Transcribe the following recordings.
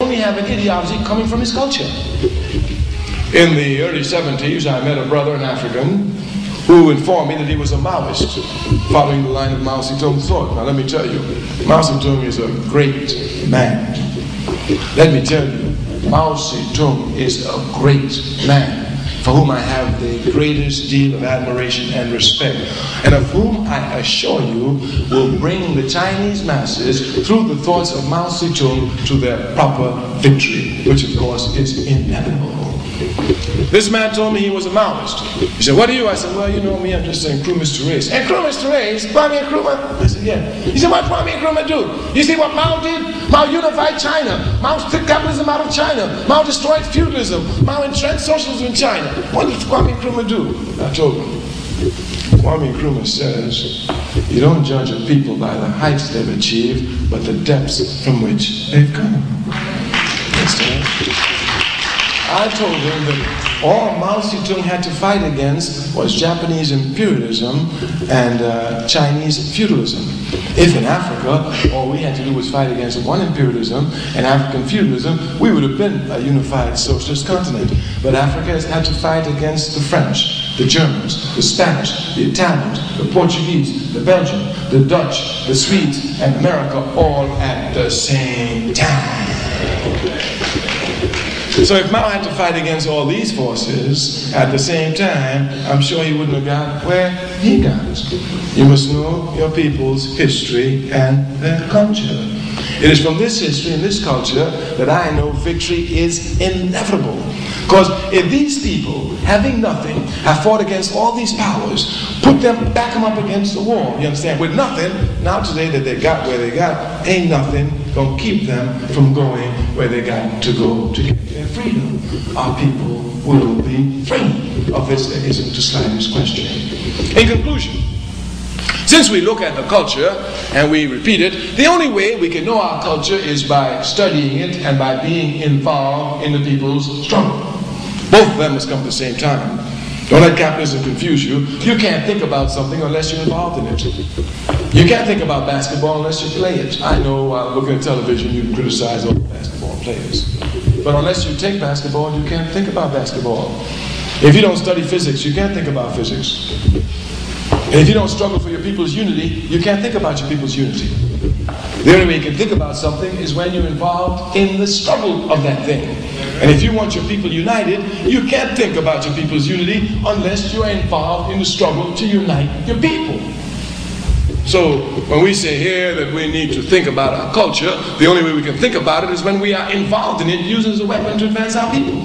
only have an ideology coming from his culture. In the early 70s, I met a brother, an African, who informed me that he was a Maoist, following the line of Mao Zedong's thought. Now let me tell you, Mao Zedong is a great man. Let me tell you, Mao Zedong is a great man, for whom I have the greatest deal of admiration and respect, and of whom I assure you will bring the Chinese masses through the thoughts of Mao Zedong to their proper victory, which of course is inevitable. This man told me he was a Maoist. He said, "What are you?" I said, "Well, you know me, I'm just saying Kwame Toure." And Kwame Toure, Kwame Nkrumah? I said, "Yeah." He said, "What Kwame Nkrumah do? You see what Mao did? Mao unified China. Mao took capitalism out of China. Mao destroyed feudalism. Mao entrenched socialism in China. What did Kwame Nkrumah do?" I told him, Kwame Nkrumah says, you don't judge a people by the heights they've achieved, but the depths from which they've come. Understand? I told him that all Mao Zedong had to fight against was Japanese imperialism and Chinese feudalism. If in Africa all we had to do was fight against one imperialism and African feudalism, we would have been a unified socialist continent. But Africa has had to fight against the French, the Germans, the Spanish, the Italians, the Portuguese, the Belgians, the Dutch, the Swedes, and America all at the same time. So if Mao had to fight against all these forces at the same time, I'm sure he wouldn't have got where he got. You must know your people's history and their culture. It is from this history and this culture that I know victory is inevitable. Because if these people, having nothing, have fought against all these powers, back them up against the wall, you understand? With nothing, now today that they got where they got, ain't nothing gonna keep them from going where they got to go to get their freedom. Our people will be free. Of this there isn't the slightest question. In conclusion, since we look at the culture and we repeat it, the only way we can know our culture is by studying it and by being involved in the people's struggle. Both of them must come at the same time. Don't let capitalism confuse you. You can't think about something unless you're involved in it. You can't think about basketball unless you play it. I know while looking at television you can criticize all the basketball players. But unless you take basketball, you can't think about basketball. If you don't study physics, you can't think about physics. And if you don't struggle for your people's unity, you can't think about your people's unity. The only way you can think about something is when you're involved in the struggle of that thing. And if you want your people united, you can't think about your people's unity unless you are involved in the struggle to unite your people. So when we say here that we need to think about our culture, the only way we can think about it is when we are involved in it, used as a weapon to advance our people.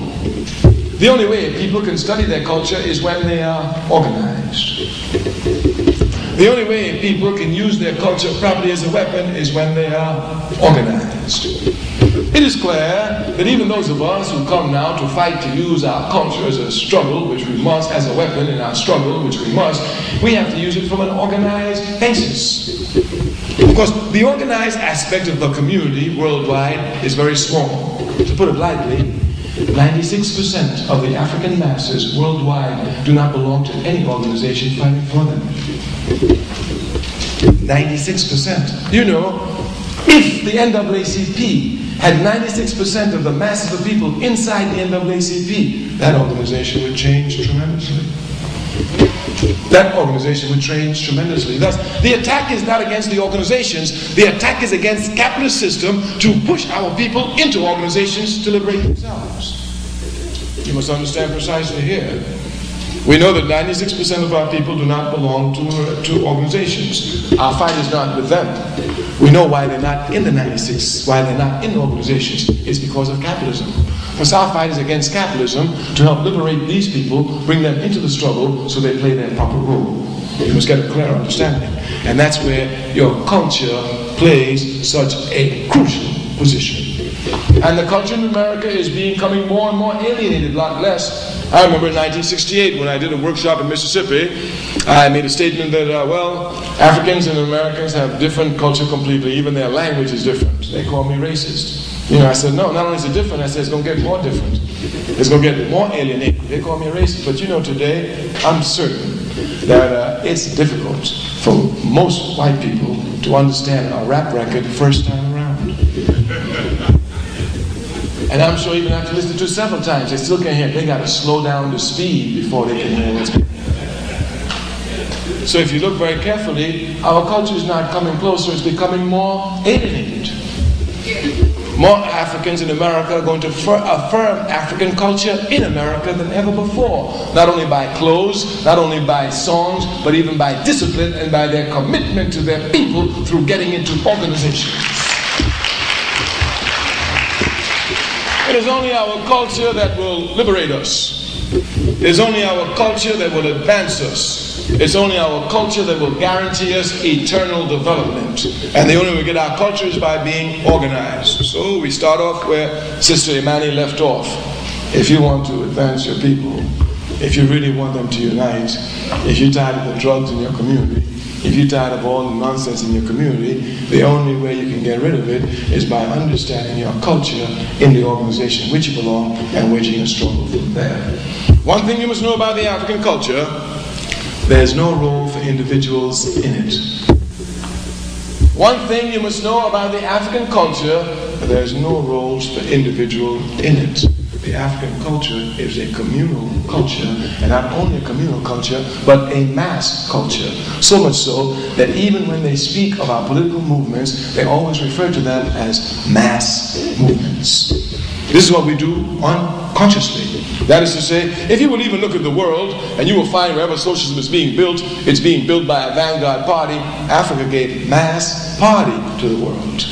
The only way people can study their culture is when they are organized. The only way people can use their culture properly as a weapon is when they are organized. It is clear that even those of us who come now to fight to use our culture as a struggle, which we must, as a weapon in our struggle, which we must, we have to use it from an organized basis. Because the organized aspect of the community worldwide is very small. To put it lightly, 96% of the African masses worldwide do not belong to any organization fighting for them. 96%. You know, if the NAACP had 96% of the masses of people inside the NAACP, that organization would change tremendously. That organization would change tremendously. Thus, the attack is not against the organizations, the attack is against the capitalist system to push our people into organizations to liberate themselves. You must understand precisely here. We know that 96% of our people do not belong to organizations. Our fight is not with them. We know why they're not in the 96, why they're not in the organizations. It's because of capitalism. Because our fight is against capitalism to help liberate these people, bring them into the struggle so they play their proper role. You must get a clear understanding. And that's where your culture plays such a crucial position. And the culture in America is becoming more and more alienated, a lot less. I remember in 1968 when I did a workshop in Mississippi, I made a statement that, well, Africans and Americans have different culture completely, even their language is different. They call me racist. You know, I said, no, not only is it different, I said it's going to get more different. It's going to get more alienated. They call me racist. But you know, today, I'm certain that it's difficult for most white people to understand a rap record the first time around. And I'm sure even after listening to it several times, they still can't hear it. They got to slow down the speed before they can hear what's going on. So if you look very carefully, our culture is not coming closer, it's becoming more alienated. More Africans in America are going to affirm African culture in America than ever before. Not only by clothes, not only by songs, but even by discipline and by their commitment to their people through getting into organizations. It is only our culture that will liberate us. It is only our culture that will advance us. It's only our culture that will guarantee us eternal development. And the only way we get our culture is by being organized. So we start off where Sister Imani left off. If you want to advance your people, if you really want them to unite, if you're tired of the drugs in your community, if you're tired of all the nonsense in your community, the only way you can get rid of it is by understanding your culture in the organization in which you belong and waging a struggle from there. One thing you must know about the African culture: there's no role for individuals in it. One thing you must know about the African culture: there's no roles for individuals in it. The African culture is a communal culture, and not only a communal culture, but a mass culture. So much so that even when they speak of our political movements, they always refer to them as mass movements. This is what we do unconsciously. That is to say, if you will even look at the world, and you will find wherever socialism is being built, it's being built by a vanguard party. Africa gave mass party to the world.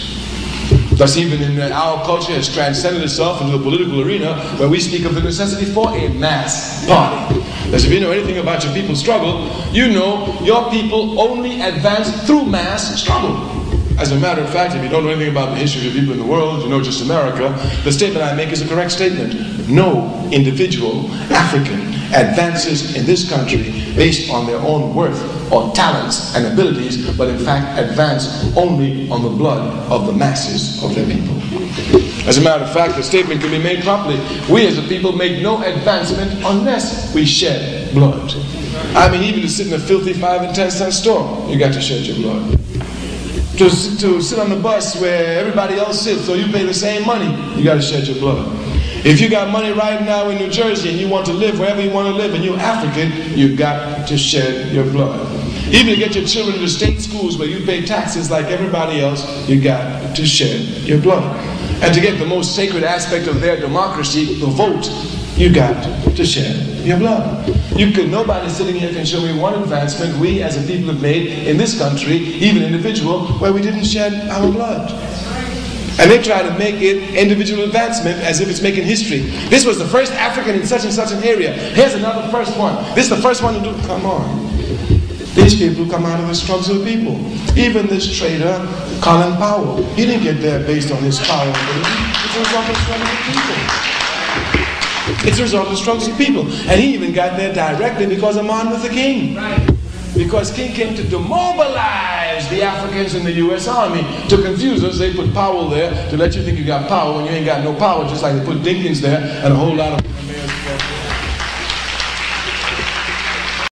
Thus, even in our culture has transcended itself into the political arena, where we speak of the necessity for a mass party. Thus, if you know anything about your people's struggle, you know your people only advance through mass struggle. As a matter of fact, if you don't know anything about the history of your people in the world, you know just America, the statement I make is a correct statement. No individual African advances in this country based on their own worth or talents and abilities, but in fact advance only on the blood of the masses of their people. As a matter of fact, the statement can be made properly. We as a people make no advancement unless we shed blood. I mean, even to sit in a filthy 5 and 10 cent store, you got to shed your blood. To sit on the bus where everybody else sits, so you pay the same money, you got to shed your blood. If you got money right now in New Jersey and you want to live wherever you want to live and you're African, you got to shed your blood. Even to get your children to state schools where you pay taxes like everybody else, you got to shed your blood. And to get the most sacred aspect of their democracy, the vote, you got to shed your blood. Nobody sitting here can show me one advancement we as a people have made in this country, even individual, where we didn't shed our blood. And they try to make it individual advancement as if it's making history. This was the first African in such and such an area. Here's another first one. This is the first one to do. Come on. These people come out of the struggles of the people. Even this traitor, Colin Powell, he didn't get there based on his power. It's a result of the struggles of people. It's a result of the struggles of people. And he even got there directly because of Martin Luther King. Right. Because King came to demobilize the Africans in the U.S. Army. To confuse us, they put Powell there to let you think you got power when you ain't got no power, just like they put Dinkins there and a whole lot of